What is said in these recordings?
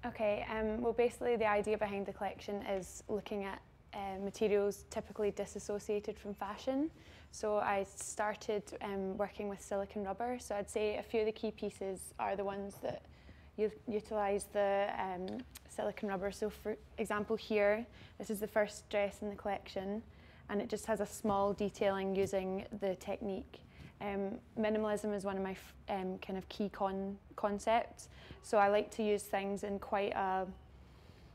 Okay, well basically the idea behind the collection is looking at materials typically disassociated from fashion. So I started working with silicone rubber, so I'd say a few of the key pieces are the ones that utilise the silicone rubber. So for example here, this is the first dress in the collection and it just has a small detailing using the technique. Minimalism is one of my kind of key concepts, so I like to use things in quite a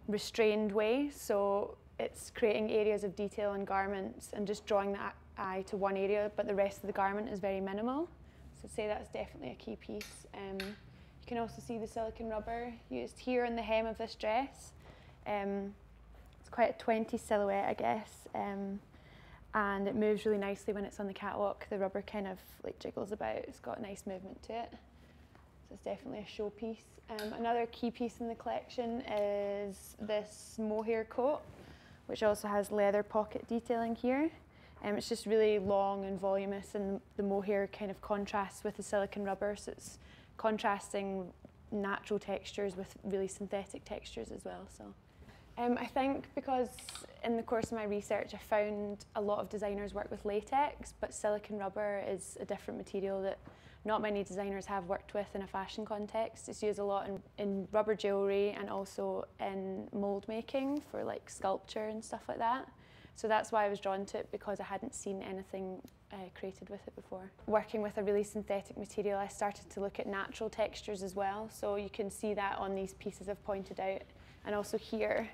restrained way, so it's creating areas of detail in garments and just drawing the eye to one area, but the rest of the garment is very minimal. So I'd say that's definitely a key piece. You can also see the silicone rubber used here in the hem of this dress. It's quite a 20s silhouette, I guess. And it moves really nicely when it's on the catwalk. The rubber kind of like jiggles about. It's got a nice movement to it. So it's definitely a showpiece. Another key piece in the collection is this mohair coat, which also has leather pocket detailing here. It's just really long and voluminous, and the mohair kind of contrasts with the silicone rubber, so it's contrasting natural textures with really synthetic textures as well. So. I think because in the course of my research I found a lot of designers work with latex, but silicone rubber is a different material that not many designers have worked with in a fashion context. It's used a lot in rubber jewellery and also in mould making for like sculpture and stuff like that. So that's why I was drawn to it, because I hadn't seen anything created with it before. Working with a really synthetic material, I started to look at natural textures as well. So you can see that on these pieces I've pointed out, and also here.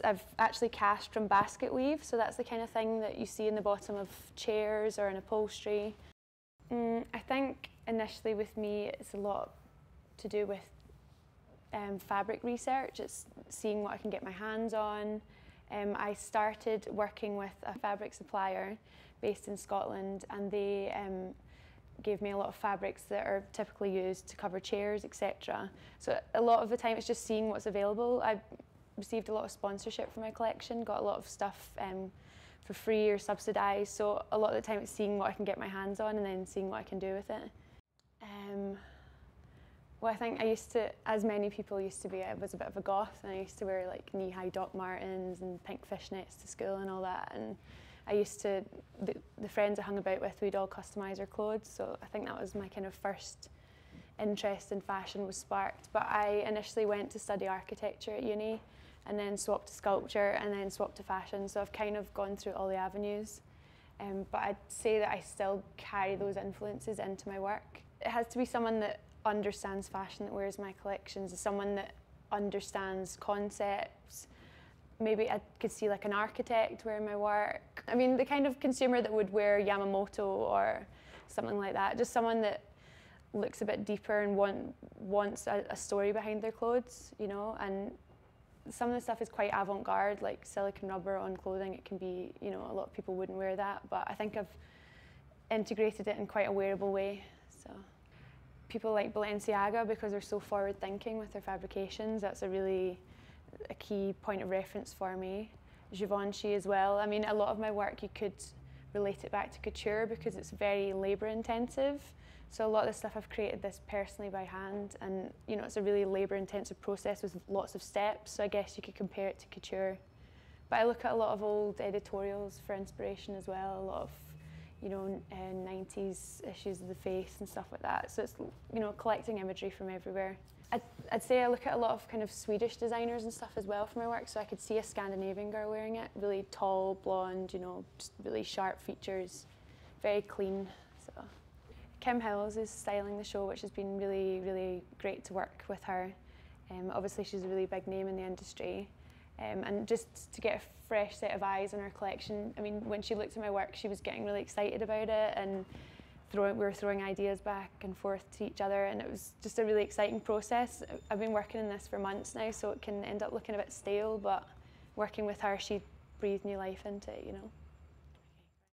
I've actually cast from basket weave, so that's the kind of thing that you see in the bottom of chairs or in upholstery. I think initially with me it's a lot to do with fabric research. It's seeing what I can get my hands on. I started working with a fabric supplier based in Scotland, and they gave me a lot of fabrics that are typically used to cover chairs, etc. So a lot of the time it's just seeing what's available. I received a lot of sponsorship for my collection, got a lot of stuff for free or subsidised, so a lot of the time it's seeing what I can get my hands on and then seeing what I can do with it. Well, I think I used to, as many people used to be, I was a bit of a goth, and I used to wear like knee-high Doc Martens and pink fishnets to school and all that, and I used to, the friends I hung about with, we'd all customise our clothes, so I think that was my kind of first interest in fashion was sparked. But I initially went to study architecture at uni, and then swapped to sculpture, and then swapped to fashion, so I've kind of gone through all the avenues. But I'd say that I still carry those influences into my work. It has to be someone that understands fashion that wears my collections, someone that understands concepts. Maybe I could see like an architect wearing my work. I mean, the kind of consumer that would wear Yamamoto or something like that, just someone that looks a bit deeper and wants a story behind their clothes, you know. And some of the stuff is quite avant-garde, like silicone rubber on clothing. It can be, you know, a lot of people wouldn't wear that, but I think I've integrated it in quite a wearable way. So people like Balenciaga because they're so forward-thinking with their fabrications. That's a key point of reference for me. Givenchy as well. I mean, a lot of my work you could relate it back to couture because it's very labour-intensive. So a lot of the stuff I've created this personally by hand, and you know, it's a really labour-intensive process with lots of steps, so I guess you could compare it to couture. But I look at a lot of old editorials for inspiration as well, a lot of, you know, 90s issues of the Face and stuff like that. So it's, you know, collecting imagery from everywhere. I'd say I look at a lot of kind of Swedish designers and stuff as well for my work, so I could see a Scandinavian girl wearing it, really tall, blonde, you know, just really sharp features, very clean. So Kim Hills is styling the show, which has been really, really great to work with her. Obviously she's a really big name in the industry. And just to get a fresh set of eyes on her collection, I mean, when she looked at my work, she was getting really excited about it, and we were throwing ideas back and forth to each other, and it was just a really exciting process. I've been working in this for months now, so it can end up looking a bit stale, but working with her, she breathed new life into it, you know.